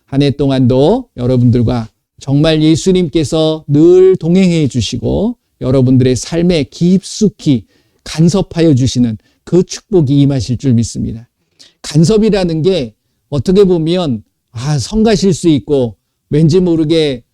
한 해 동안도 여러분들과 정말 예수님께서 늘 동행해 주시고 여러분들의 삶에 깊숙이 간섭하여 주시는 그 축복이 임하실 줄 믿습니다. 간섭이라는 게 어떻게 보면 성가실 수 있고 왠지 모르게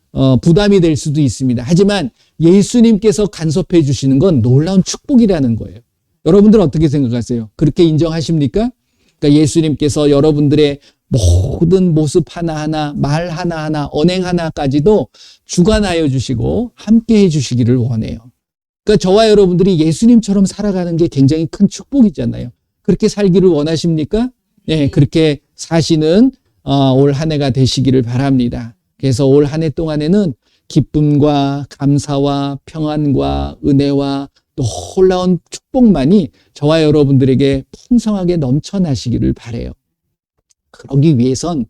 부담이 될 수도 있습니다. 하지만 예수님께서 간섭해 주시는 건 놀라운 축복이라는 거예요. 여러분들은 어떻게 생각하세요? 그렇게 인정하십니까? 그러니까 예수님께서 여러분들의 모든 모습 하나하나, 말 하나하나, 언행 하나까지도 주관하여 주시고 함께 해 주시기를 원해요. 그러니까 저와 여러분들이 예수님처럼 살아가는 게 굉장히 큰 축복이잖아요. 그렇게 살기를 원하십니까? 네, 그렇게 사시는 올 한 해가 되시기를 바랍니다. 그래서 올 한 해 동안에는 기쁨과 감사와 평안과 은혜와 또 놀라운 축복만이 저와 여러분들에게 풍성하게 넘쳐나시기를 바라요. 그러기 위해선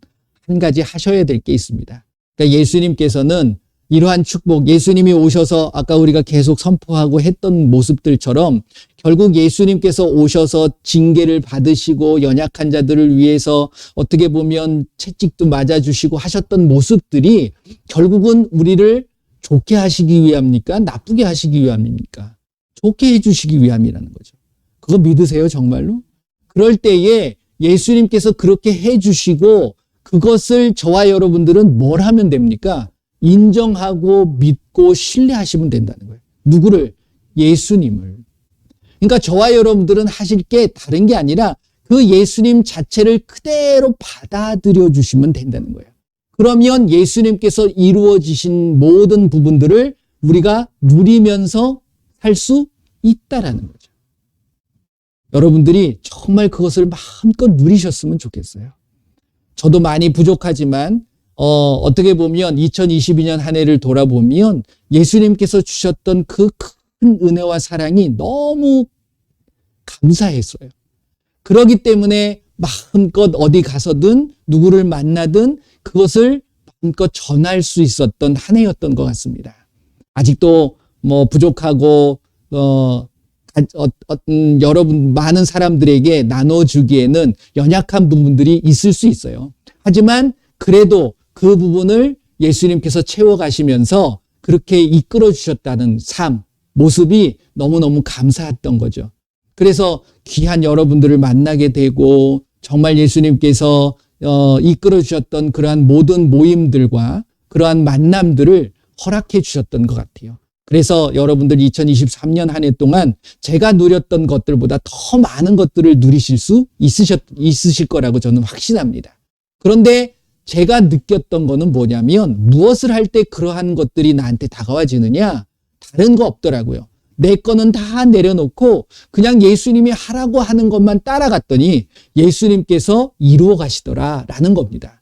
한 가지 하셔야 될 게 있습니다. 그러니까 예수님께서는 이러한 축복, 예수님이 오셔서 아까 우리가 계속 선포하고 했던 모습들처럼 결국 예수님께서 오셔서 징계를 받으시고 연약한 자들을 위해서 어떻게 보면 채찍도 맞아주시고 하셨던 모습들이 결국은 우리를 좋게 하시기 위함입니까? 나쁘게 하시기 위함입니까? 좋게 해주시기 위함이라는 거죠. 그거 믿으세요, 정말로? 그럴 때에 예수님께서 그렇게 해주시고 그것을 저와 여러분들은 뭘 하면 됩니까? 인정하고 믿고 신뢰하시면 된다는 거예요. 누구를? 예수님을. 그러니까 저와 여러분들은 하실 게 다른 게 아니라 그 예수님 자체를 그대로 받아들여 주시면 된다는 거예요. 그러면 예수님께서 이루어지신 모든 부분들을 우리가 누리면서 살 수 있다라는 거죠. 여러분들이 정말 그것을 마음껏 누리셨으면 좋겠어요. 저도 많이 부족하지만 어떻게 보면 2022년 한 해를 돌아보면 예수님께서 주셨던 그 큰 은혜와 사랑이 너무 감사했어요. 그렇기 때문에 마음껏 어디 가서든 누구를 만나든 그것을 마음껏 전할 수 있었던 한 해였던 것 같습니다. 아직도 부족하고 여러분 많은 사람들에게 나눠주기에는 연약한 부분들이 있을 수 있어요. 하지만 그래도 그 부분을 예수님께서 채워가시면서 그렇게 이끌어 주셨다는 삶, 모습이 너무너무 감사했던 거죠. 그래서 귀한 여러분들을 만나게 되고 정말 예수님께서 이끌어 주셨던 그러한 모든 모임들과 그러한 만남들을 허락해 주셨던 것 같아요. 그래서 여러분들 2023년 한 해 동안 제가 누렸던 것들보다 더 많은 것들을 누리실 수 있으실 거라고 저는 확신합니다. 그런데 제가 느꼈던 거는 뭐냐면 무엇을 할 때 그러한 것들이 나한테 다가와지느냐? 다른 거 없더라고요. 내 거는 다 내려놓고 그냥 예수님이 하라고 하는 것만 따라갔더니 예수님께서 이루어 가시더라라는 겁니다.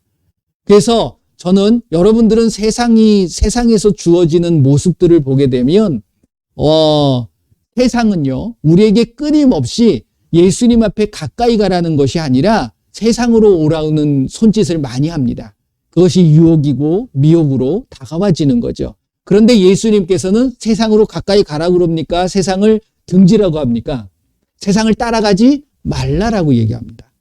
그래서 저는 여러분들은 세상에서 주어지는 모습들을 보게 되면 세상은요 우리에게 끊임없이 예수님 앞에 가까이 가라는 것이 아니라 세상으로 오라오는 손짓을 많이 합니다. 그것이 유혹이고 미혹으로 다가와지는 거죠. 그런데 예수님께서는 세상으로 가까이 가라고 그럽니까? 세상을 등지라고 합니까? 세상을 따라가지 말라라고 얘기합니다.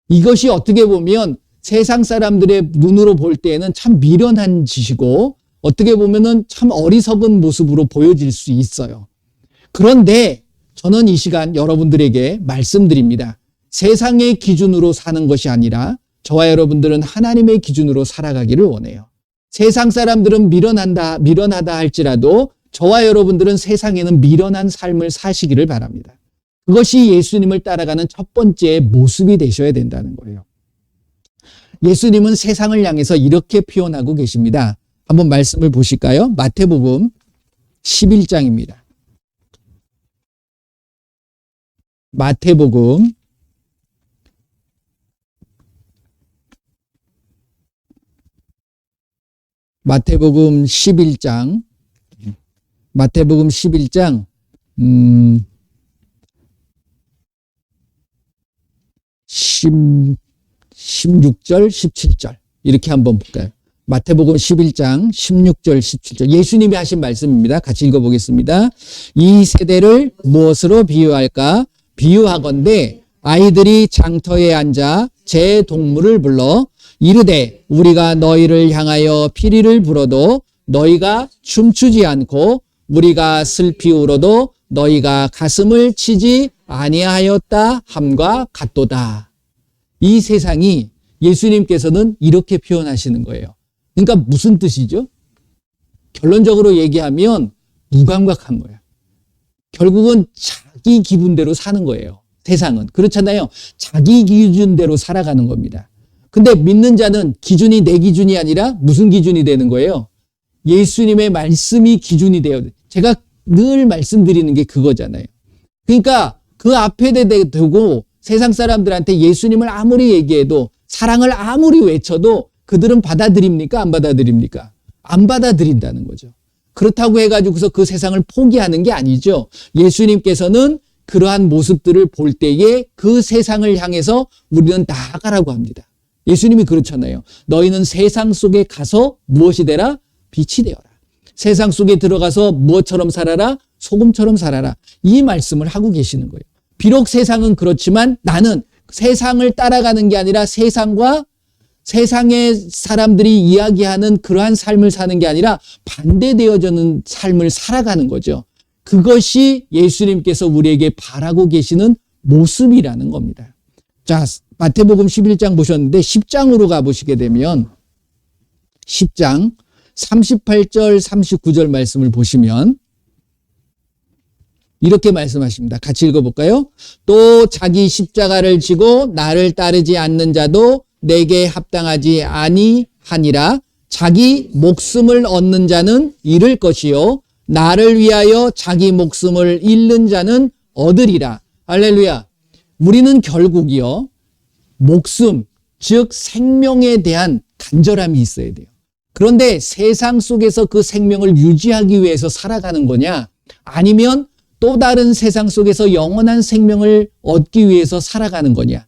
이것이 어떻게 보면 세상 사람들의 눈으로 볼 때에는 참 미련한 짓이고 어떻게 보면은 참 어리석은 모습으로 보여질 수 있어요. 그런데 저는 이 시간 여러분들에게 말씀드립니다. 세상의 기준으로 사는 것이 아니라 저와 여러분들은 하나님의 기준으로 살아가기를 원해요. 세상 사람들은 미련하다 할지라도 저와 여러분들은 세상에는 미련한 삶을 사시기를 바랍니다. 그것이 예수님을 따라가는 첫 번째 모습이 되셔야 된다는 거예요. 예수님은 세상을 향해서 이렇게 표현하고 계십니다. 한번 말씀을 보실까요? 마태복음 11장입니다. 마태복음 11장 16절, 17절 이렇게 한번 볼까요? 마태복음 11장 16절, 17절 예수님이 하신 말씀입니다. 같이 읽어보겠습니다. 이 세대를 무엇으로 비유할까? 비유하건대 아이들이 장터에 앉아 제 동물을 불러 이르되 우리가 너희를 향하여 피리를 불어도 너희가 춤추지 않고 우리가 슬피 울어도 너희가 가슴을 치지 아니하였다 함과 같도다. 이 세상이 예수님께서는 이렇게 표현하시는 거예요. 그러니까 무슨 뜻이죠? 결론적으로 얘기하면 무감각한 거예요. 결국은 자기 기분대로 사는 거예요. 세상은. 그렇잖아요. 자기 기준대로 살아가는 겁니다. 근데 믿는 자는 기준이 내 기준이 아니라 무슨 기준이 되는 거예요? 예수님의 말씀이 기준이 되어야 돼요. 제가 늘 말씀드리는 게 그거잖아요. 그러니까 그 앞에 대고 세상 사람들한테 예수님을 아무리 얘기해도 사랑을 아무리 외쳐도 그들은 받아들입니까? 안 받아들입니까? 안 받아들인다는 거죠. 그렇다고 해가지고서 그 세상을 포기하는 게 아니죠. 예수님께서는 그러한 모습들을 볼 때에 그 세상을 향해서 우리는 나아가라고 합니다. 예수님이 그렇잖아요. 너희는 세상 속에 가서 무엇이 되라? 빛이 되어라. 세상 속에 들어가서 무엇처럼 살아라? 소금처럼 살아라. 이 말씀을 하고 계시는 거예요. 비록 세상은 그렇지만 나는 세상을 따라가는 게 아니라 세상과 세상의 사람들이 이야기하는 그러한 삶을 사는 게 아니라 반대되어지는 삶을 살아가는 거죠. 그것이 예수님께서 우리에게 바라고 계시는 모습이라는 겁니다. 자, 마태복음 11장 보셨는데 10장으로 가보시게 되면 10장 38절 39절 말씀을 보시면 이렇게 말씀하십니다. 같이 읽어볼까요? 또 자기 십자가를 지고 나를 따르지 않는 자도 내게 합당하지 아니하니라. 자기 목숨을 얻는 자는 잃을 것이요 나를 위하여 자기 목숨을 잃는 자는 얻으리라. 할렐루야. 우리는 결국이요 목숨, 즉 생명에 대한 간절함이 있어야 돼요. 그런데 세상 속에서 그 생명을 유지하기 위해서 살아가는 거냐? 아니면 또 다른 세상 속에서 영원한 생명을 얻기 위해서 살아가는 거냐?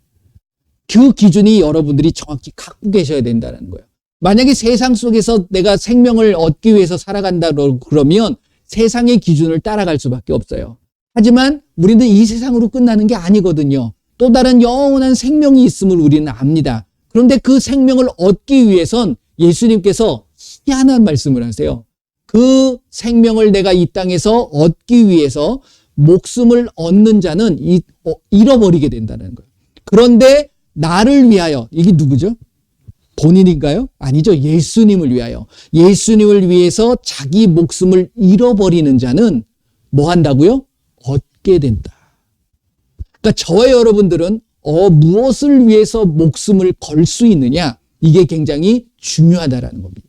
그 기준이 여러분들이 정확히 갖고 계셔야 된다는 거예요. 만약에 세상 속에서 내가 생명을 얻기 위해서 살아간다 그러면 세상의 기준을 따라갈 수밖에 없어요. 하지만 우리는 이 세상으로 끝나는 게 아니거든요. 또 다른 영원한 생명이 있음을 우리는 압니다. 그런데 그 생명을 얻기 위해선 예수님께서 희한한 말씀을 하세요. 그 생명을 내가 이 땅에서 얻기 위해서 목숨을 얻는 자는 잃어버리게 된다는 거예요. 그런데 나를 위하여, 이게 누구죠? 본인인가요? 아니죠. 예수님을 위하여. 예수님을 위해서 자기 목숨을 잃어버리는 자는 뭐 한다고요? 얻게 된다. 그러니까 저와 여러분들은 무엇을 위해서 목숨을 걸 수 있느냐? 이게 굉장히 중요하다라는 겁니다.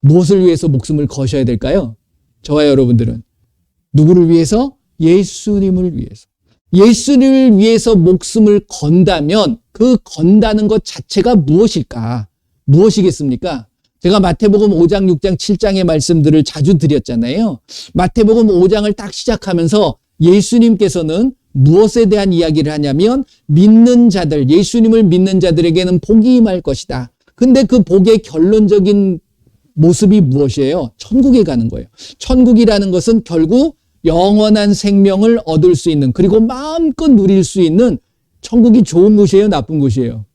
무엇을 위해서 목숨을 거셔야 될까요? 저와 여러분들은 누구를 위해서? 예수님을 위해서. 예수님을 위해서 목숨을 건다면 그 건다는 것 자체가 무엇일까? 무엇이겠습니까? 제가 마태복음 5장, 6장, 7장의 말씀들을 자주 드렸잖아요. 마태복음 5장을 딱 시작하면서 예수님께서는 무엇에 대한 이야기를 하냐면 믿는 자들, 예수님을 믿는 자들에게는 복이 임할 것이다. 근데 그 복의 결론적인 모습이 무엇이에요? 천국에 가는 거예요. 천국이라는 것은 결국 영원한 생명을 얻을 수 있는, 그리고 마음껏 누릴 수 있는, 천국이 좋은 곳이에요? 나쁜 곳이에요?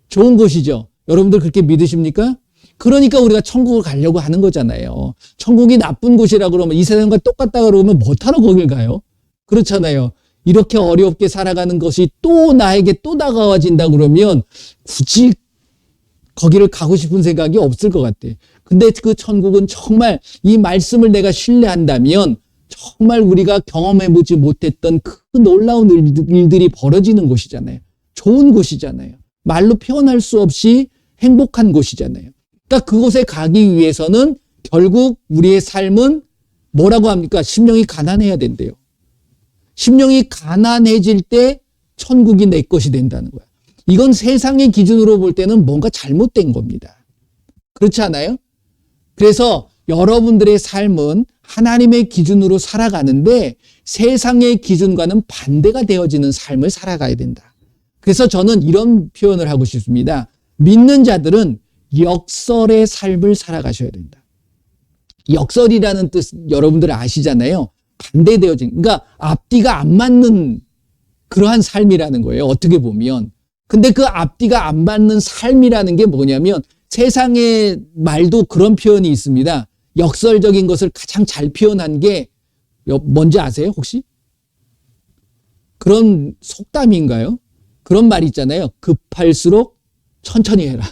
좋은 곳이죠. 여러분들 그렇게 믿으십니까? 그러니까 우리가 천국을 가려고 하는 거잖아요. 천국이 나쁜 곳이라 그러면 이 세상과 똑같다 그러면 못하러 거길 가요? 그렇잖아요. 이렇게 어렵게 살아가는 것이 또 나에게 또 다가와진다 그러면 굳이 거기를 가고 싶은 생각이 없을 것 같아. 근데 그 천국은 정말 이 말씀을 내가 신뢰한다면 정말 우리가 경험해보지 못했던 그 놀라운 일들이 벌어지는 곳이잖아요. 좋은 곳이잖아요. 말로 표현할 수 없이 행복한 곳이잖아요. 그러니까 그곳에 가기 위해서는 결국 우리의 삶은 뭐라고 합니까? 심령이 가난해야 된대요. 심령이 가난해질 때 천국이 내 것이 된다는 거야. 이건 세상의 기준으로 볼 때는 뭔가 잘못된 겁니다. 그렇지 않아요? 그래서 여러분들의 삶은 하나님의 기준으로 살아가는데 세상의 기준과는 반대가 되어지는 삶을 살아가야 된다. 그래서 저는 이런 표현을 하고 싶습니다. 믿는 자들은 역설의 삶을 살아가셔야 된다. 역설이라는 뜻 여러분들 아시잖아요. 반대되어진, 그러니까 앞뒤가 안 맞는 그러한 삶이라는 거예요. 어떻게 보면. 근데 그 앞뒤가 안 맞는 삶이라는 게 뭐냐면 세상의 말도 그런 표현이 있습니다. 역설적인 것을 가장 잘 표현한 게 뭔지 아세요, 혹시? 그런 속담인가요? 그런 말 있잖아요. 급할수록 천천히 해라.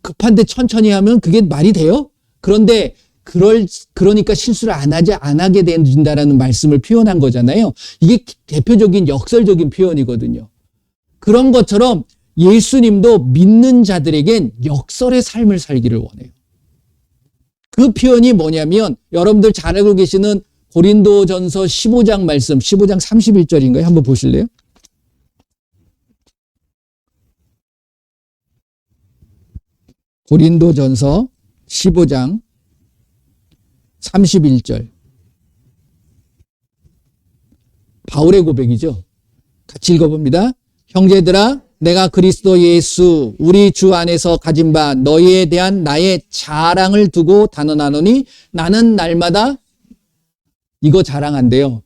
급한데 천천히 하면 그게 말이 돼요? 그런데 그러니까 실수를 안 하게 된다라는 말씀을 표현한 거잖아요. 이게 대표적인 역설적인 표현이거든요. 그런 것처럼 예수님도 믿는 자들에겐 역설의 삶을 살기를 원해요. 그 표현이 뭐냐면 여러분들 잘 알고 계시는 고린도전서 15장 말씀, 15장 31절인가요? 한번 보실래요? 고린도전서 15장 31절. 바울의 고백이죠. 같이 읽어봅니다. 형제들아, 내가 그리스도 예수 우리 주 안에서 가진 바 너희에 대한 나의 자랑을 두고 단언하노니 나는 날마다 이거 자랑한대요.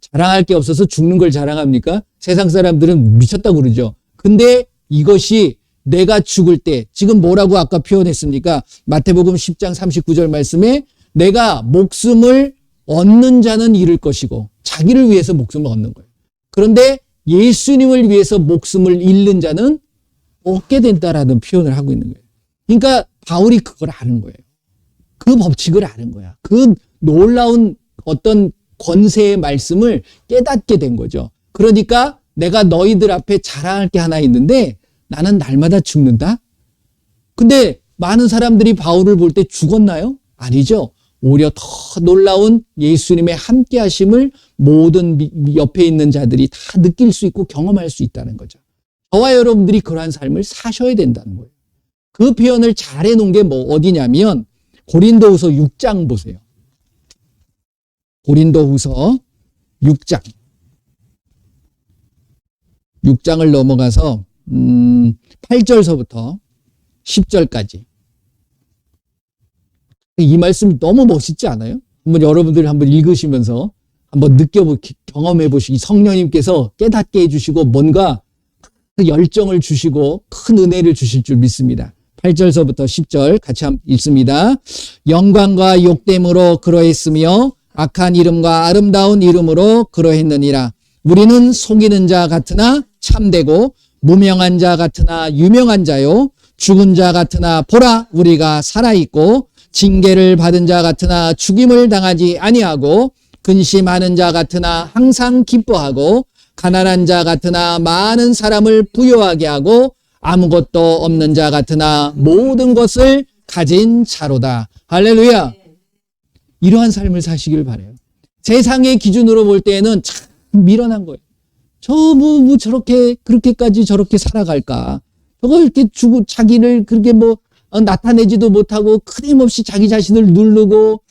자랑할 게 없어서 죽는 걸 자랑합니까? 세상 사람들은 미쳤다고 그러죠. 근데 이것이 내가 죽을 때 지금 뭐라고 아까 표현했습니까? 마태복음 10장 39절 말씀에 내가 목숨을 얻는 자는 잃을 것이고 자기를 위해서 목숨을 얻는 거예요. 그런데 예수님을 위해서 목숨을 잃는 자는 얻게 된다라는 표현을 하고 있는 거예요. 그러니까 바울이 그걸 아는 거예요. 그 법칙을 아는 거야. 그 놀라운 어떤 권세의 말씀을 깨닫게 된 거죠. 그러니까 내가 너희들 앞에 자랑할 게 하나 있는데 나는 날마다 죽는다? 근데 많은 사람들이 바울을 볼 때 죽었나요? 아니죠. 오히려 더 놀라운 예수님의 함께 하심을 모든 옆에 있는 자들이 다 느낄 수 있고 경험할 수 있다는 거죠. 저와 여러분들이 그러한 삶을 사셔야 된다는 거예요. 그 표현을 잘 해놓은 게 뭐 어디냐면 고린도후서 6장 보세요. 고린도후서 6장. 6장을 넘어가서 8절서부터 10절까지. 이 말씀이 너무 멋있지 않아요? 한번 여러분들이 한번 읽으시면서 한번 경험해 보시기 성령님께서 깨닫게 해주시고 뭔가 그 열정을 주시고 큰 은혜를 주실 줄 믿습니다. 8절서부터 10절 같이 한번 읽습니다. 영광과 욕됨으로 그러했으며 악한 이름과 아름다운 이름으로 그러했느니라. 우리는 속이는 자 같으나 참되고 무명한 자 같으나 유명한 자요 죽은 자 같으나 보라 우리가 살아있고 징계를 받은 자 같으나 죽임을 당하지 아니하고 근심하는 자 같으나 항상 기뻐하고 가난한 자 같으나 많은 사람을 부유하게 하고 아무것도 없는 자 같으나 모든 것을 가진 자로다. 할렐루야. 이러한 삶을 사시길 바라요. 세상의 기준으로 볼 때는 참 미련한 거예요. 뭐 저렇게 그렇게까지 저렇게 살아갈까? 저거 이렇게 주고 자기를 그렇게 나타내지도 못하고 끊임없이 자기 자신을 누르고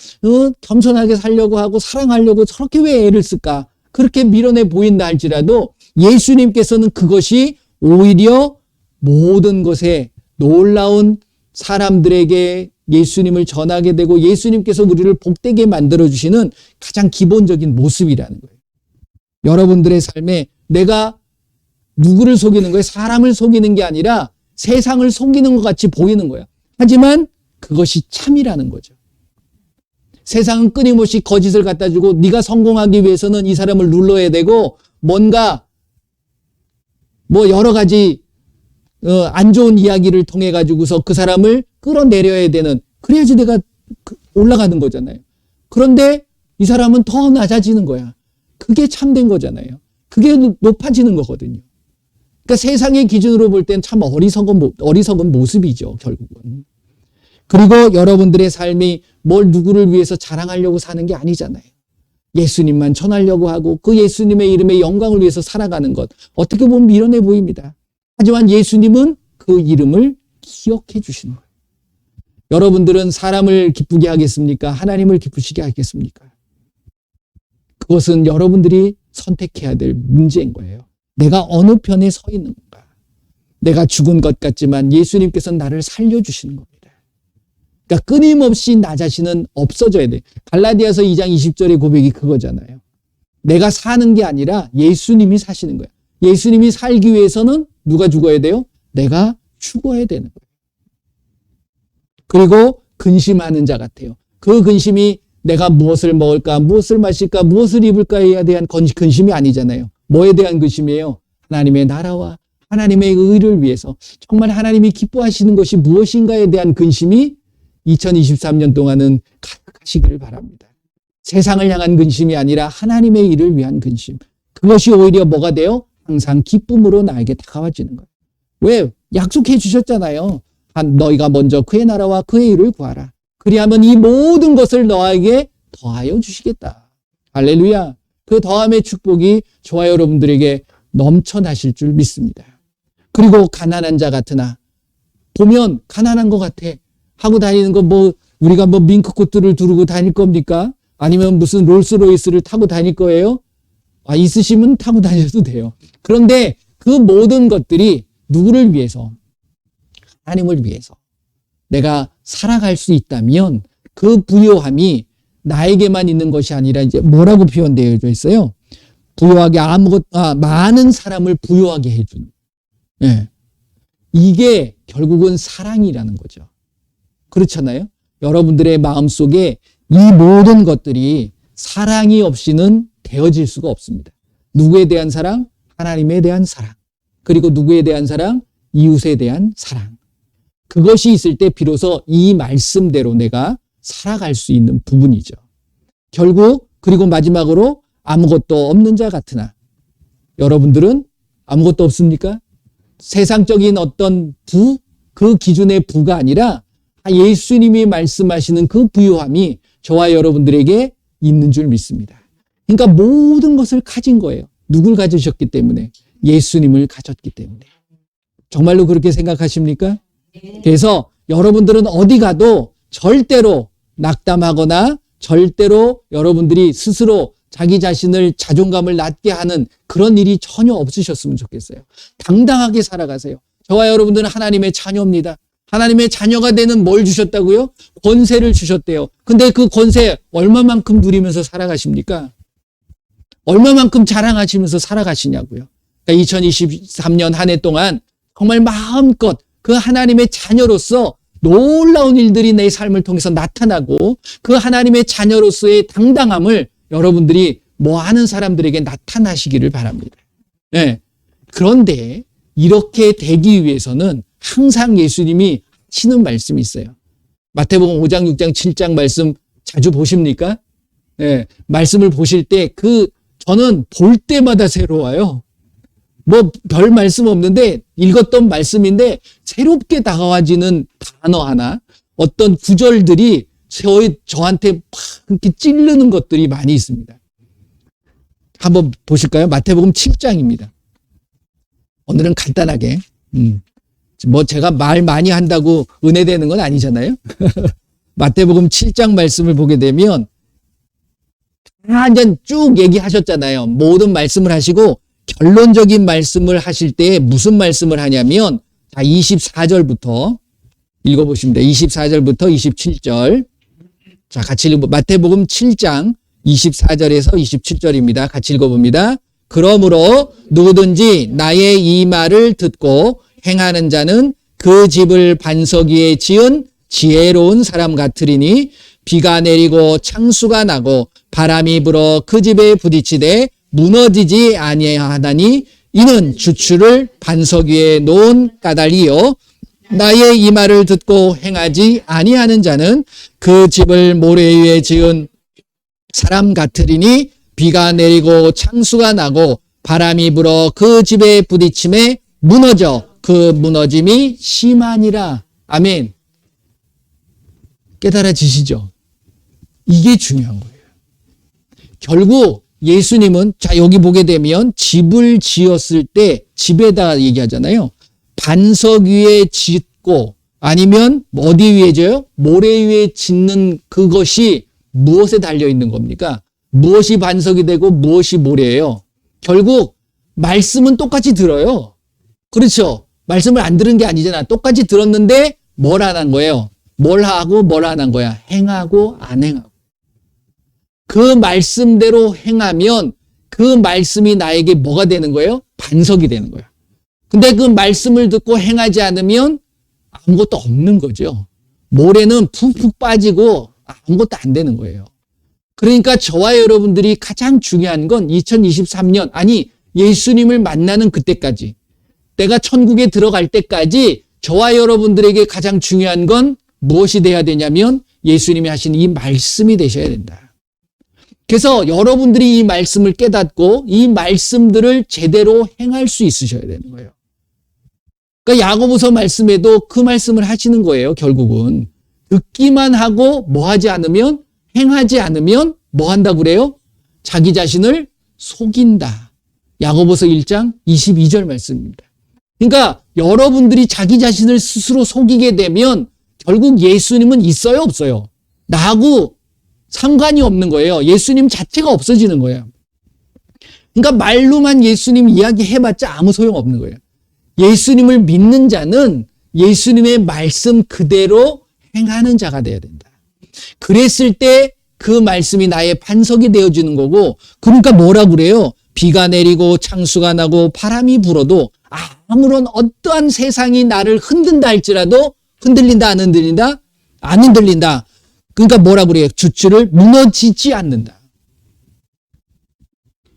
겸손하게 살려고 하고 사랑하려고 저렇게 왜 애를 쓸까? 그렇게 미련해 보인다 할지라도 예수님께서는 그것이 오히려 모든 것에 놀라운 사람들에게 예수님을 전하게 되고 예수님께서 우리를 복되게 만들어주시는 가장 기본적인 모습이라는 거예요. 여러분들의 삶에 내가 누구를 속이는 거예요? 사람을 속이는 게 아니라 세상을 속이는 것 같이 보이는 거야. 하지만 그것이 참이라는 거죠. 세상은 끊임없이 거짓을 갖다 주고 네가 성공하기 위해서는 이 사람을 눌러야 되고 뭔가 여러 가지 안 좋은 이야기를 통해 가지고서 그 사람을 끌어내려야 되는 그래야지 내가 올라가는 거잖아요. 그런데 이 사람은 더 낮아지는 거야. 그게 참된 거잖아요. 그게 높아지는 거거든요. 그러니까 세상의 기준으로 볼 땐 참 어리석은 모습이죠, 결국은. 그리고 여러분들의 삶이 누구를 위해서 자랑하려고 사는 게 아니잖아요. 예수님만 전하려고 하고 그 예수님의 이름의 영광을 위해서 살아가는 것. 어떻게 보면 미련해 보입니다. 하지만 예수님은 그 이름을 기억해 주시는 거예요. 여러분들은 사람을 기쁘게 하겠습니까? 하나님을 기쁘시게 하겠습니까? 그것은 여러분들이 선택해야 될 문제인 거예요. 내가 어느 편에 서 있는 건가? 내가 죽은 것 같지만 예수님께서는 나를 살려주시는 겁니다. 그러니까 끊임없이 나 자신은 없어져야 돼. 갈라디아서 2장 20절의 고백이 그거잖아요. 내가 사는 게 아니라 예수님이 사시는 거예요. 예수님이 살기 위해서는 누가 죽어야 돼요? 내가 죽어야 되는 거예요. 그리고 근심하는 자 같아요. 그 근심이 내가 무엇을 먹을까, 무엇을 마실까, 무엇을 입을까에 대한 근심이 아니잖아요. 뭐에 대한 근심이에요? 하나님의 나라와 하나님의 의를 위해서 정말 하나님이 기뻐하시는 것이 무엇인가에 대한 근심이 2023년 동안은 가득하시기를 바랍니다. 세상을 향한 근심이 아니라 하나님의 일을 위한 근심. 그것이 오히려 뭐가 돼요? 항상 기쁨으로 나에게 다가와지는 거예요. 왜? 약속해 주셨잖아요. 너희가 먼저 그의 나라와 그의 일을 구하라. 그리하면 이 모든 것을 너에게 더하여 주시겠다. 할렐루야. 그 더함의 축복이 저와 여러분들에게 넘쳐나실 줄 믿습니다. 그리고 가난한 자 같으나 보면 가난한 것 같아. 하고 다니는 거 우리가 밍크코트를 두르고 다닐 겁니까? 아니면 무슨 롤스로이스를 타고 다닐 거예요? 있으시면 타고 다니셔도 돼요. 그런데 그 모든 것들이 누구를 위해서? 하나님을 위해서. 내가 살아갈 수 있다면 그 부요함이 나에게만 있는 것이 아니라 이제 뭐라고 표현되어 있어요? 부요하게 많은 사람을 부요하게 해주는. 예. 이게 결국은 사랑이라는 거죠. 그렇잖아요? 여러분들의 마음속에 이 모든 것들이 사랑이 없이는 되어질 수가 없습니다. 누구에 대한 사랑? 하나님에 대한 사랑. 그리고 누구에 대한 사랑? 이웃에 대한 사랑. 그것이 있을 때 비로소 이 말씀대로 내가 살아갈 수 있는 부분이죠. 결국 그리고 마지막으로 아무것도 없는 자 같으나 여러분들은 아무것도 없습니까? 세상적인 어떤 그 기준의 부가 아니라 예수님이 말씀하시는 그 부요함이 저와 여러분들에게 있는 줄 믿습니다. 그러니까 모든 것을 가진 거예요. 누굴 가지셨기 때문에? 예수님을 가졌기 때문에. 정말로 그렇게 생각하십니까? 그래서 여러분들은 어디 가도 절대로 낙담하거나 절대로 여러분들이 스스로 자기 자신을 자존감을 낮게 하는 그런 일이 전혀 없으셨으면 좋겠어요. 당당하게 살아가세요. 저와 여러분들은 하나님의 자녀입니다. 하나님의 자녀가 되는 뭘 주셨다고요? 권세를 주셨대요. 근데 그 권세 얼마만큼 누리면서 살아가십니까? 얼마만큼 자랑하시면서 살아가시냐고요. 그러니까 2023년 한 해 동안 정말 마음껏 그 하나님의 자녀로서 놀라운 일들이 내 삶을 통해서 나타나고 그 하나님의 자녀로서의 당당함을 여러분들이 하는 사람들에게 나타나시기를 바랍니다. 네. 그런데 이렇게 되기 위해서는 항상 예수님이 하시는 말씀이 있어요. 마태복음 5장, 6장, 7장 말씀 자주 보십니까? 네. 말씀을 보실 때 저는 볼 때마다 새로워요. 별 말씀 없는데 읽었던 말씀인데 새롭게 다가와지는 단어 하나, 어떤 구절들이 저한테 막 이렇게 찌르는 것들이 많이 있습니다. 한번 보실까요? 마태복음 7장입니다. 오늘은 간단하게. 제가 말 많이 한다고 은혜되는 건 아니잖아요. 마태복음 7장 말씀을 보게 되면 완전 쭉 얘기하셨잖아요. 모든 말씀을 하시고 결론적인 말씀을 하실 때 무슨 말씀을 하냐면 24절부터 읽어보십니다. 24절부터 27절. 자, 같이 마태복음 7장 24절에서 27절입니다. 같이 읽어봅니다. 그러므로 누구든지 나의 이 말을 듣고 행하는 자는 그 집을 반석 위에 지은 지혜로운 사람 같으리니 비가 내리고 창수가 나고 바람이 불어 그 집에 부딪히되 무너지지 아니하나니 이는 주추를 반석 위에 놓은 까닭이요 나의 이 말을 듣고 행하지 아니하는 자는 그 집을 모래 위에 지은 사람 같으리니 비가 내리고 창수가 나고 바람이 불어 그 집에 부딪힘에 무너져 그 무너짐이 심하니라. 아멘. 깨달아지시죠? 이게 중요한 거예요. 결국 예수님은 여기 보게 되면 집을 지었을 때 집에다 얘기하잖아요. 반석 위에 짓고 아니면 어디 위에 져요? 모래 위에 짓는 그것이 무엇에 달려있는 겁니까? 무엇이 반석이 되고 무엇이 모래예요? 결국 말씀은 똑같이 들어요. 그렇죠? 말씀을 안 들은 게 아니잖아. 똑같이 들었는데 뭘 안 한 거예요? 뭘 하고 뭘 안 한 거야? 행하고 안 행하고. 그 말씀대로 행하면 그 말씀이 나에게 뭐가 되는 거예요? 반석이 되는 거예요. 근데 그 말씀을 듣고 행하지 않으면 아무것도 없는 거죠. 모래는 푹푹 빠지고 아무것도 안 되는 거예요. 그러니까 저와 여러분들이 가장 중요한 건 2023년, 아니 예수님을 만나는 그때까지, 내가 천국에 들어갈 때까지 저와 여러분들에게 가장 중요한 건 무엇이 돼야 되냐면 예수님이 하신 이 말씀이 되셔야 된다. 그래서 여러분들이 이 말씀을 깨닫고 이 말씀들을 제대로 행할 수 있으셔야 되는 거예요. 그러니까 야고보서 말씀에도 그 말씀을 하시는 거예요. 결국은 듣기만 하고 뭐 하지 않으면, 행하지 않으면 뭐 한다고 그래요? 자기 자신을 속인다. 야고보서 1장 22절 말씀입니다. 그러니까 여러분들이 자기 자신을 스스로 속이게 되면 결국 예수님은 있어요, 없어요? 나하고 상관이 없는 거예요. 예수님 자체가 없어지는 거예요. 그러니까 말로만 예수님 이야기 해봤자 아무 소용 없는 거예요. 예수님을 믿는 자는 예수님의 말씀 그대로 행하는 자가 되어야 된다. 그랬을 때 그 말씀이 나의 반석이 되어지는 거고, 그러니까 뭐라고 그래요? 비가 내리고 창수가 나고 바람이 불어도 아무런 어떠한 세상이 나를 흔든다 할지라도 흔들린다, 안 흔들린다? 안 흔들린다. 그러니까 뭐라고 그래요? 주추를 무너지지 않는다.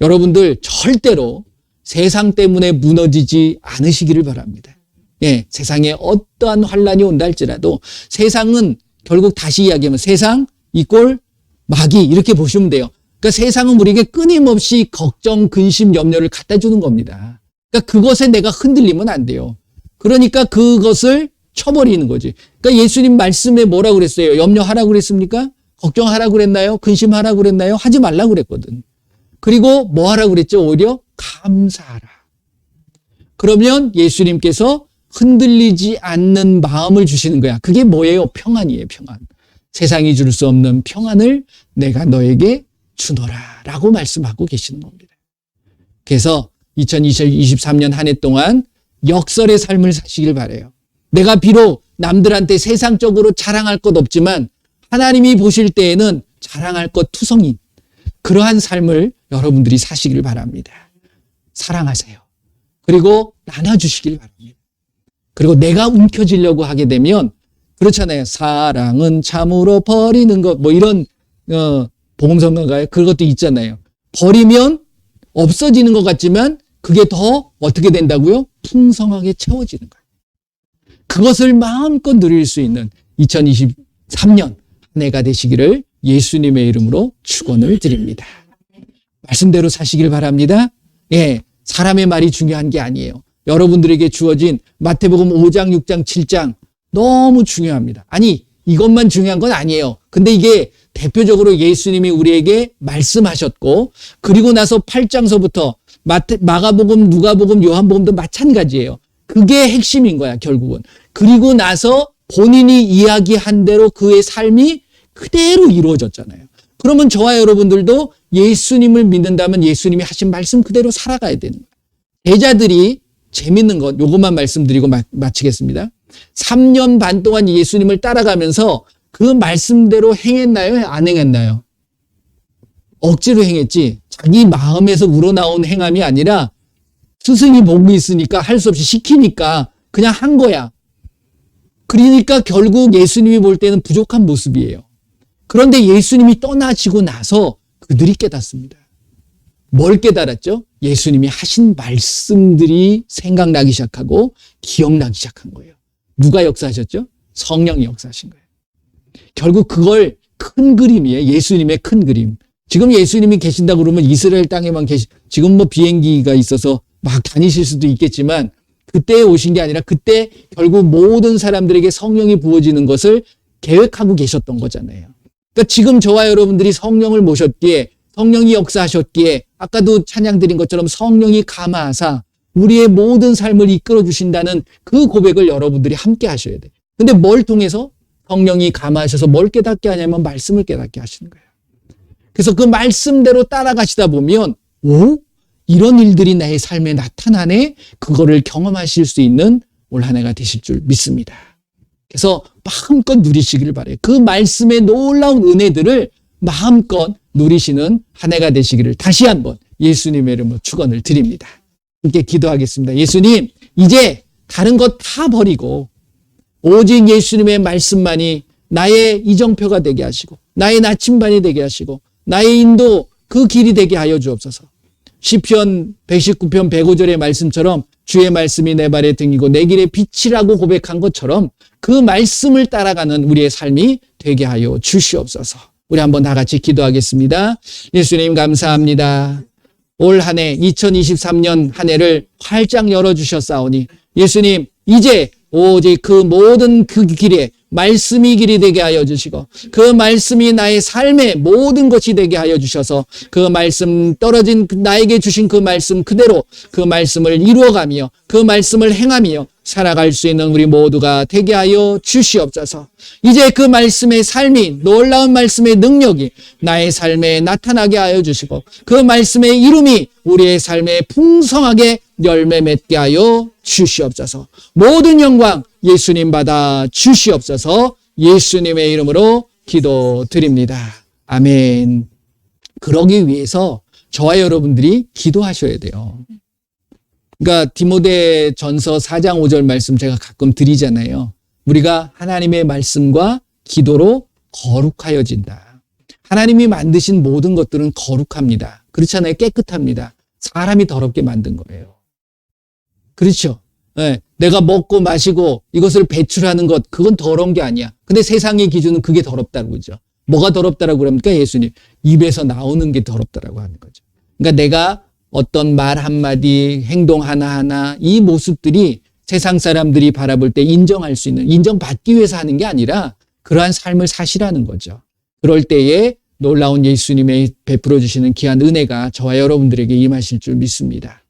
여러분들 절대로 세상 때문에 무너지지 않으시기를 바랍니다. 예, 세상에 어떠한 환란이 온다 할지라도 세상은 결국 다시 이야기하면 세상 이꼴 마귀 이렇게 보시면 돼요. 그러니까 세상은 우리에게 끊임없이 걱정, 근심, 염려를 갖다 주는 겁니다. 그러니까 그것에 내가 흔들리면 안 돼요. 그러니까 그것을 쳐버리는 거지. 그러니까 예수님 말씀에 뭐라고 그랬어요? 염려하라고 그랬습니까? 걱정하라고 그랬나요? 근심하라고 그랬나요? 하지 말라고 그랬거든. 그리고 뭐 하라고 그랬죠? 오히려 감사하라. 그러면 예수님께서 흔들리지 않는 마음을 주시는 거야. 그게 뭐예요? 평안이에요, 평안. 세상이 줄 수 없는 평안을 내가 너에게 주노라 라고 말씀하고 계시는 겁니다. 그래서 2023년 한 해 동안 역설의 삶을 사시길 바라요. 내가 비록 남들한테 세상적으로 자랑할 것 없지만 하나님이 보실 때에는 자랑할 것 투성인 그러한 삶을 여러분들이 사시길 바랍니다. 사랑하세요. 그리고 나눠주시길 바랍니다. 그리고 내가 움켜쥐려고 하게 되면 그렇잖아요. 사랑은 참으로 버리는 것, 뭐 이런 복음성가가요? 그것도 있잖아요. 버리면 없어지는 것 같지만 그게 더 어떻게 된다고요? 풍성하게 채워지는 거예요. 그것을 마음껏 누릴 수 있는 2023년 한 해가 되시기를 예수님의 이름으로 축원을 드립니다. 말씀대로 사시길 바랍니다. 예, 사람의 말이 중요한 게 아니에요. 여러분들에게 주어진 마태복음 5장, 6장, 7장 너무 중요합니다. 아니, 이것만 중요한 건 아니에요. 근데 이게 대표적으로 예수님이 우리에게 말씀하셨고, 그리고 나서 8장서부터 마가복음, 누가복음, 요한복음도 마찬가지예요. 그게 핵심인 거야, 결국은. 그리고 나서 본인이 이야기한 대로 그의 삶이 그대로 이루어졌잖아요. 그러면 저와 여러분들도 예수님을 믿는다면 예수님이 하신 말씀 그대로 살아가야 되는 거예요. 제자들이 재밌는 것, 요것만 말씀드리고 마치겠습니다. 3년 반 동안 예수님을 따라가면서 그 말씀대로 행했나요? 안 행했나요? 억지로 행했지. 자기 마음에서 우러나온 행함이 아니라 스승이 보고 있으니까 할 수 없이 시키니까 그냥 한 거야. 그러니까 결국 예수님이 볼 때는 부족한 모습이에요. 그런데 예수님이 떠나시고 나서 그들이 깨닫습니다. 뭘 깨달았죠? 예수님이 하신 말씀들이 생각나기 시작하고 기억나기 시작한 거예요. 누가 역사하셨죠? 성령이 역사하신 거예요. 결국 그걸 큰 그림이에요. 예수님의 큰 그림. 지금 예수님이 계신다고 그러면 이스라엘 땅에만 지금 뭐 비행기가 있어서 막 다니실 수도 있겠지만 그때 오신 게 아니라 그때 결국 모든 사람들에게 성령이 부어지는 것을 계획하고 계셨던 거잖아요. 그러니까 지금 저와 여러분들이 성령을 모셨기에 성령이 역사하셨기에 아까도 찬양 드린 것처럼 성령이 감화하사 우리의 모든 삶을 이끌어 주신다는 그 고백을 여러분들이 함께 하셔야 돼요. 근데 뭘 통해서? 성령이 감화하셔서 뭘 깨닫게 하냐면 말씀을 깨닫게 하시는 거예요. 그래서 그 말씀대로 따라가시다 보면 오? 이런 일들이 나의 삶에 나타나네? 그거를 경험하실 수 있는 올 한 해가 되실 줄 믿습니다. 그래서 마음껏 누리시기를 바라요. 그 말씀의 놀라운 은혜들을 마음껏 누리시는 한 해가 되시기를 다시 한번 예수님의 이름으로 축원을 드립니다. 함께 기도하겠습니다. 예수님, 이제 다른 것 다 버리고 오직 예수님의 말씀만이 나의 이정표가 되게 하시고 나의 나침반이 되게 하시고 나의 인도 그 길이 되게 하여 주옵소서. 시편 119편 105절의 말씀처럼 주의 말씀이 내 발의 등이고 내 길의 빛이라고 고백한 것처럼 그 말씀을 따라가는 우리의 삶이 되게 하여 주시옵소서. 우리 한번 다 같이 기도하겠습니다. 예수님 감사합니다. 올 한 해 2023년 한 해를 활짝 열어주셨사오니 예수님 이제 오직 그 모든 그 길에 말씀이 길이 되게 하여 주시고 그 말씀이 나의 삶의 모든 것이 되게 하여 주셔서 그 말씀 떨어진 나에게 주신 그 말씀 그대로 그 말씀을 이루어가며 그 말씀을 행하며 살아갈 수 있는 우리 모두가 되게 하여 주시옵소서. 이제 그 말씀의 삶이 놀라운 말씀의 능력이 나의 삶에 나타나게 하여 주시고 그 말씀의 이름이 우리의 삶에 풍성하게 열매 맺게 하여 주시옵소서. 모든 영광 예수님 받아 주시옵소서. 예수님의 이름으로 기도드립니다. 아멘. 그러기 위해서 저와 여러분들이 기도하셔야 돼요. 그러니까 디모데 전서 4장 5절 말씀 제가 가끔 드리잖아요. 우리가 하나님의 말씀과 기도로 거룩하여진다. 하나님이 만드신 모든 것들은 거룩합니다. 그렇잖아요. 깨끗합니다. 사람이 더럽게 만든 거예요. 그렇죠. 네, 내가 먹고 마시고 이것을 배출하는 것 그건 더러운 게 아니야. 근데 세상의 기준은 그게 더럽다고 그러죠. 뭐가 더럽다라고 그럽니까? 예수님. 입에서 나오는 게 더럽다라고 하는 거죠. 그러니까 내가 어떤 말 한마디, 행동 하나하나 이 모습들이 세상 사람들이 바라볼 때 인정할 수 있는, 인정받기 위해서 하는 게 아니라 그러한 삶을 사시라는 거죠. 그럴 때에 놀라운 예수님의 베풀어 주시는 귀한 은혜가 저와 여러분들에게 임하실 줄 믿습니다.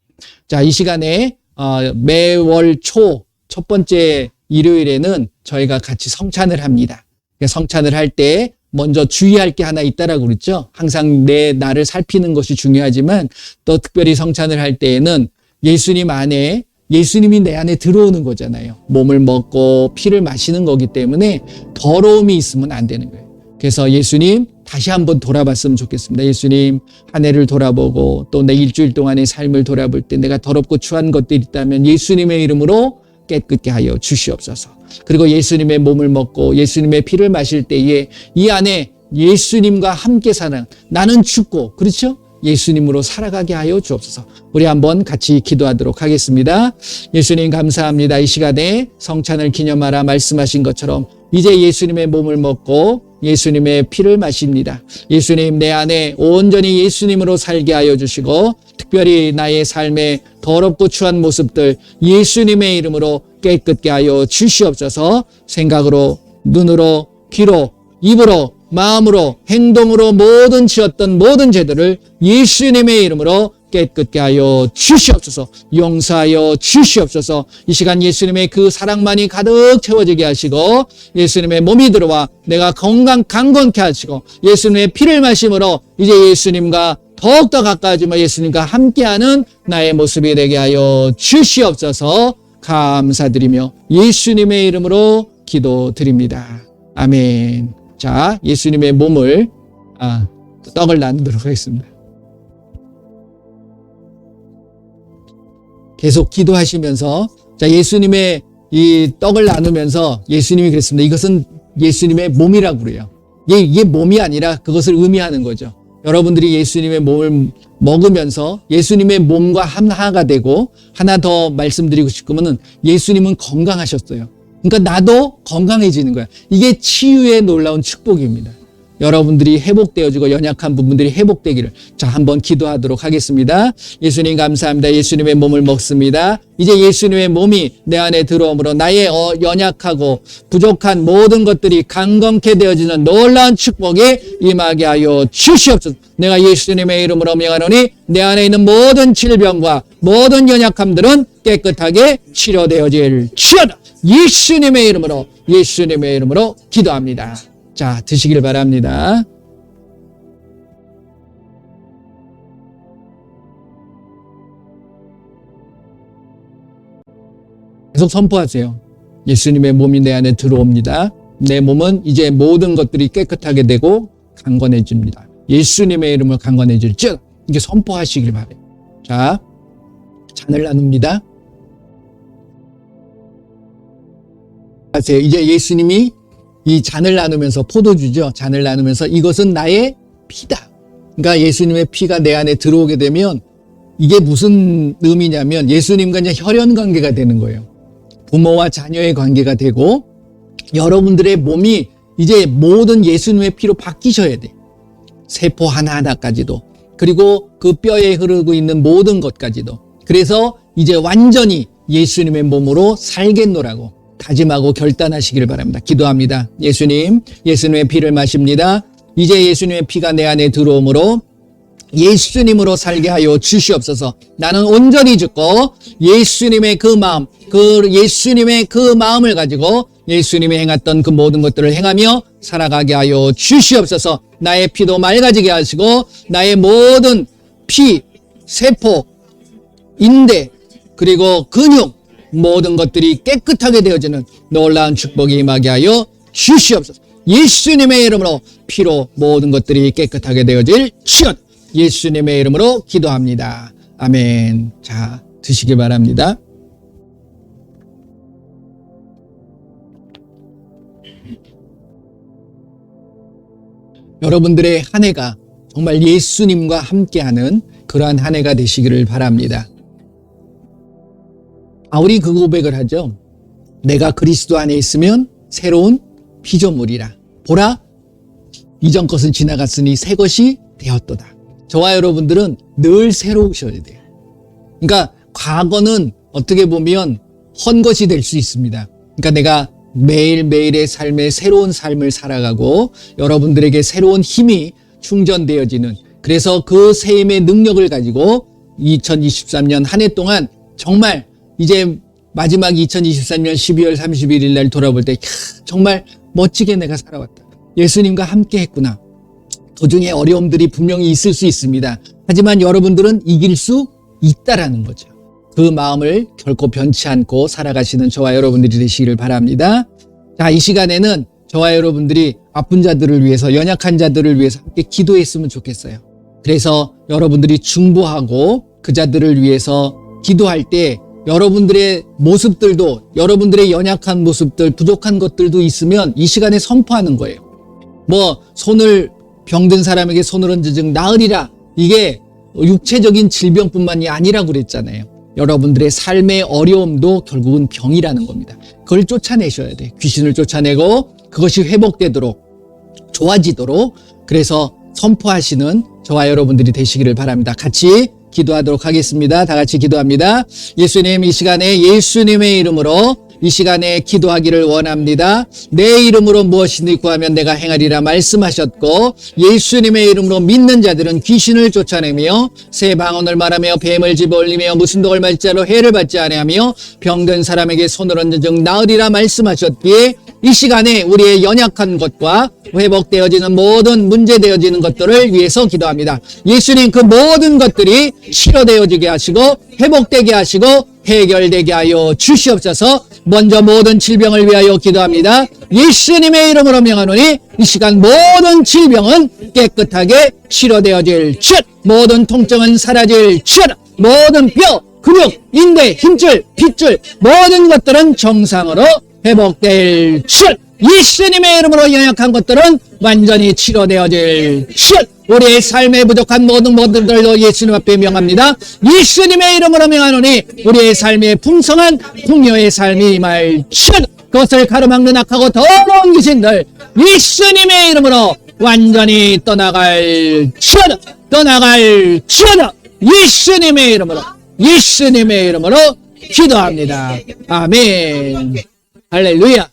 자, 이 시간에 매월 초 첫 번째 일요일에는 저희가 같이 성찬을 합니다. 성찬을 할 때 먼저 주의할 게 하나 있다라고 그랬죠. 항상 내 나를 살피는 것이 중요하지만 또 특별히 성찬을 할 때에는 예수님 안에 예수님이 내 안에 들어오는 거잖아요. 몸을 먹고 피를 마시는 거기 때문에 더러움이 있으면 안 되는 거예요. 그래서 예수님 다시 한번 돌아봤으면 좋겠습니다. 예수님 한 해를 돌아보고 또 내 일주일 동안의 삶을 돌아볼 때 내가 더럽고 추한 것들이 있다면 예수님의 이름으로 깨끗게 하여 주시옵소서. 그리고 예수님의 몸을 먹고 예수님의 피를 마실 때에 이 안에 예수님과 함께 사는 나는 죽고 그렇죠? 예수님으로 살아가게 하여 주옵소서. 우리 한번 같이 기도하도록 하겠습니다. 예수님 감사합니다. 이 시간에 성찬을 기념하라 말씀하신 것처럼 이제 예수님의 몸을 먹고 예수님의 피를 마십니다. 예수님 내 안에 온전히 예수님으로 살게 하여 주시고 특별히 나의 삶의 더럽고 추한 모습들 예수님의 이름으로 깨끗게 하여 주시옵소서. 생각으로, 눈으로, 귀로, 입으로, 마음으로, 행동으로 모든 지었던 모든 죄들을 예수님의 이름으로 깨끗게 하여 주시옵소서. 용서하여 주시옵소서. 이 시간 예수님의 그 사랑만이 가득 채워지게 하시고 예수님의 몸이 들어와 내가 강건케 하시고 예수님의 피를 마심으로 이제 예수님과 더욱더 가까워지며 예수님과 함께하는 나의 모습이 되게 하여 주시옵소서. 감사드리며 예수님의 이름으로 기도드립니다. 아멘. 자, 예수님의 몸을 떡을 나누도록 하겠습니다. 계속 기도하시면서 자 예수님의 이 떡을 나누면서 예수님이 그랬습니다. 이것은 예수님의 몸이라고 그래요. 이게 몸이 아니라 그것을 의미하는 거죠. 여러분들이 예수님의 몸을 먹으면서 예수님의 몸과 하나가 되고 하나 더 말씀드리고 싶으면 예수님은 건강하셨어요. 그러니까 나도 건강해지는 거야. 이게 치유의 놀라운 축복입니다. 여러분들이 회복되어지고 연약한 부분들이 회복되기를 자 한번 기도하도록 하겠습니다. 예수님 감사합니다. 예수님의 몸을 먹습니다. 이제 예수님의 몸이 내 안에 들어오므로 나의 연약하고 부족한 모든 것들이 강건케 되어지는 놀라운 축복이 임하게 하여 주시옵소서. 내가 예수님의 이름으로 명하노니 내 안에 있는 모든 질병과 모든 연약함들은 깨끗하게 치료되어질지어다. 예수님의 이름으로 기도합니다. 자, 드시길 바랍니다. 계속 선포하세요. 예수님의 몸이 내 안에 들어옵니다. 내 몸은 이제 모든 것들이 깨끗하게 되고 강건해집니다. 예수님의 이름으로 강건해질지어다. 이게 선포하시길 바래요. 자, 잔을 나눕니다. 아세요? 이제 예수님이 이 잔을 나누면서 포도주죠. 잔을 나누면서 이것은 나의 피다. 그러니까 예수님의 피가 내 안에 들어오게 되면 이게 무슨 의미냐면 예수님과 이제 혈연 관계가 되는 거예요. 부모와 자녀의 관계가 되고 여러분들의 몸이 이제 모든 예수님의 피로 바뀌셔야 돼. 세포 하나하나까지도. 그리고 그 뼈에 흐르고 있는 모든 것까지도. 그래서 이제 완전히 예수님의 몸으로 살겠노라고 다짐하고 결단하시기를 바랍니다. 기도합니다. 예수님, 예수님의 피를 마십니다. 이제 예수님의 피가 내 안에 들어오므로 예수님으로 살게 하여 주시옵소서. 나는 온전히 죽고 예수님의 그 마음, 예수님의 그 마음을 가지고 예수님이 행했던 그 모든 것들을 행하며 살아가게 하여 주시옵소서. 나의 피도 맑아지게 하시고 나의 모든 피, 세포, 인대, 그리고 근육 모든 것들이 깨끗하게 되어지는 놀라운 축복이 임하게 하여 주시옵소서. 예수님의 이름으로 피로 모든 것들이 깨끗하게 되어질 시간 예수님의 이름으로 기도합니다. 아멘. 자, 드시기 바랍니다. 여러분들의 한 해가 정말 예수님과 함께하는 그러한 한 해가 되시기를 바랍니다. 바울이 그 고백을 하죠. 내가 그리스도 안에 있으면 새로운 피조물이라. 보라, 이전 것은 지나갔으니 새 것이 되었도다. 저와 여러분들은 늘 새로우셔야 돼요. 그러니까 과거는 어떻게 보면 헛것이 될 수 있습니다. 그러니까 내가 매일매일의 삶에 새로운 삶을 살아가고 여러분들에게 새로운 힘이 충전되어지는, 그래서 그 새 힘의 능력을 가지고 2023년 한 해 동안 정말 이제 마지막 2023년 12월 31일 날 돌아볼 때 정말 멋지게 내가 살아왔다. 예수님과 함께 했구나. 도중에 어려움들이 분명히 있을 수 있습니다. 하지만 여러분들은 이길 수 있다라는 거죠. 그 마음을 결코 변치 않고 살아가시는 저와 여러분들이 되시기를 바랍니다. 자, 이 시간에는 저와 여러분들이 아픈 자들을 위해서, 연약한 자들을 위해서 함께 기도했으면 좋겠어요. 그래서 여러분들이 중보하고 그 자들을 위해서 기도할 때 여러분들의 모습들도, 여러분들의 연약한 모습들, 부족한 것들도 있으면 이 시간에 선포하는 거예요. 병든 사람에게 손을 얹은 즉 나으리라. 이게 육체적인 질병뿐만이 아니라고 그랬잖아요. 여러분들의 삶의 어려움도 결국은 병이라는 겁니다. 그걸 쫓아내셔야 돼. 귀신을 쫓아내고 그것이 회복되도록, 좋아지도록, 그래서 선포하시는 저와 여러분들이 되시기를 바랍니다. 같이 기도하도록 하겠습니다. 다 같이 기도합니다. 예수님, 이 시간에 예수님의 이름으로 이 시간에 기도하기를 원합니다. 내 이름으로 무엇이든지 구하면 내가 행하리라 말씀하셨고, 예수님의 이름으로 믿는 자들은 귀신을 쫓아내며 새 방언을 말하며 뱀을 집어올리며 무슨 독을 맞을 자로 해를 받지 아니하며 병든 사람에게 손을 얹은 즉 나으리라 말씀하셨기에 이 시간에 우리의 연약한 것과 회복되어지는 모든 문제되어지는 것들을 위해서 기도합니다. 예수님, 그 모든 것들이 치료되어지게 하시고 회복되게 하시고 해결되게 하여 주시옵소서. 먼저 모든 질병을 위하여 기도합니다. 예수님의 이름으로 명하노니 이 시간 모든 질병은 깨끗하게 치료되어질 것, 모든 통증은 사라질 것, 모든 뼈, 근육, 인대, 힘줄, 핏줄 모든 것들은 정상으로 회복될 것, 예수님의 이름으로 연약한 것들은 완전히 치료되어질 것, 우리의 삶에 부족한 모든 것들도 예수님 앞에 명합니다. 예수님의 이름으로 명하노니 우리의 삶에 풍성한 풍요의 삶이 임할 것, 그것을 가로막는 악하고 더러운 귀신들 예수님의 이름으로 완전히 떠나갈 것, 예수님의 이름으로 기도합니다. 아멘. 할렐루야.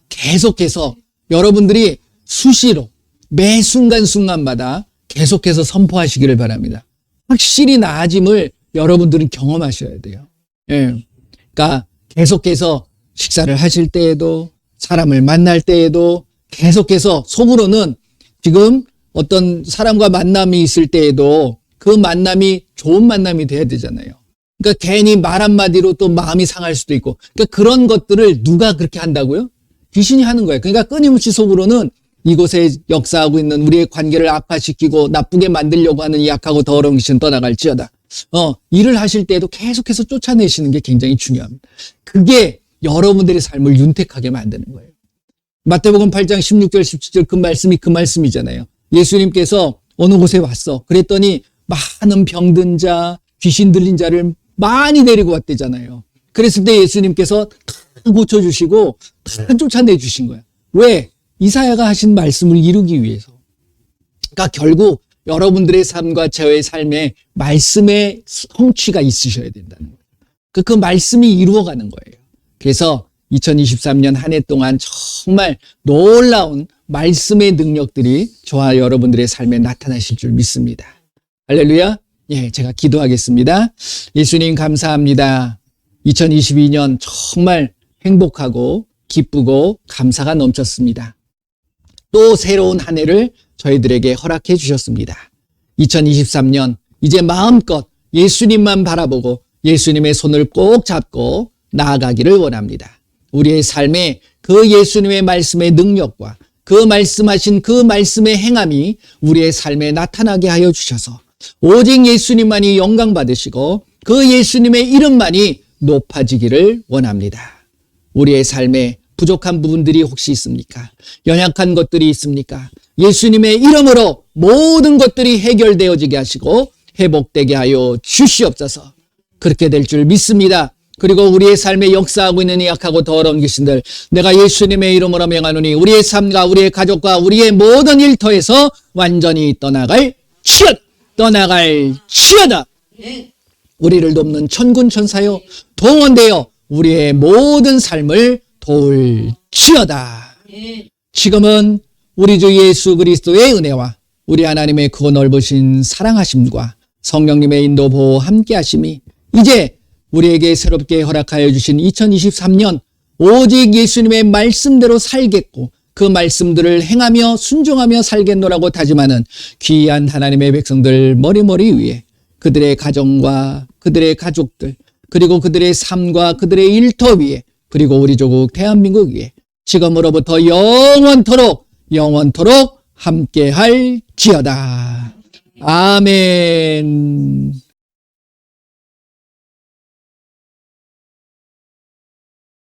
계속해서 여러분들이 수시로 매 순간순간마다 계속해서 선포하시기를 바랍니다. 확실히 나아짐을 여러분들은 경험하셔야 돼요. 예. 그러니까 계속해서 식사를 하실 때에도, 사람을 만날 때에도 계속해서 속으로는 지금 어떤 사람과 만남이 있을 때에도 그 만남이 좋은 만남이 돼야 되잖아요. 그러니까 괜히 말 한마디로 또 마음이 상할 수도 있고, 그러니까 그런 것들을 누가 그렇게 한다고요? 귀신이 하는 거예요. 그러니까 끊임없이 속으로는 이곳에 역사하고 있는 우리의 관계를 악화시키고 나쁘게 만들려고 하는 이 악하고 더러운 귀신은 떠나갈지어다. 일을 하실 때에도 계속해서 쫓아내시는 게 굉장히 중요합니다. 그게 여러분들의 삶을 윤택하게 만드는 거예요. 마태복음 8장 16절 17절 그 말씀이 그 말씀이잖아요. 예수님께서 어느 곳에 왔어. 그랬더니 많은 병든 자, 귀신 들린 자를 많이 데리고 왔대잖아요. 그랬을 때 예수님께서 다 고쳐주시고 다 쫓아내주신 거야. 왜? 이사야가 하신 말씀을 이루기 위해서. 그러니까 결국 여러분들의 삶과 저의 삶에 말씀의 성취가 있으셔야 된다는 거예요. 그 말씀이 이루어가는 거예요. 그래서 2023년 한 해 동안 정말 놀라운 말씀의 능력들이 저와 여러분들의 삶에 나타나실 줄 믿습니다. 할렐루야. 예, 제가 기도하겠습니다. 예수님 감사합니다. 2022년 정말 행복하고 기쁘고 감사가 넘쳤습니다. 또 새로운 한 해를 저희들에게 허락해 주셨습니다. 2023년 이제 마음껏 예수님만 바라보고 예수님의 손을 꼭 잡고 나아가기를 원합니다. 우리의 삶에 그 예수님의 말씀의 능력과 그 말씀하신 그 말씀의 행함이 우리의 삶에 나타나게 하여 주셔서 오직 예수님만이 영광 받으시고 그 예수님의 이름만이 높아지기를 원합니다. 우리의 삶에 부족한 부분들이 혹시 있습니까? 연약한 것들이 있습니까? 예수님의 이름으로 모든 것들이 해결되어지게 하시고 회복되게 하여 주시옵소서. 그렇게 될 줄 믿습니다. 그리고 우리의 삶에 역사하고 있는 약하고 더러운 귀신들, 내가 예수님의 이름으로 명하노니 우리의 삶과 우리의 가족과 우리의 모든 일터에서 완전히 떠나갈 치여다. 우리를 돕는 천군 천사요 동원되어 우리의 모든 삶을 도울 치여다. 지금은 우리 주 예수 그리스도의 은혜와 우리 하나님의 크고 넓으신 사랑하심과 성령님의 인도 보호 함께 하심이 이제 우리에게 새롭게 허락하여 주신 2023년 오직 예수님의 말씀대로 살겠고 그 말씀들을 행하며 순종하며 살겠노라고 다짐하는 귀한 하나님의 백성들 머리머리 위에 그들의 가정과 그들의 가족들 그리고 그들의 삶과 그들의 일터 위에 그리고 우리 조국 대한민국 위에 지금으로부터 영원토록 함께할지어다. 아멘.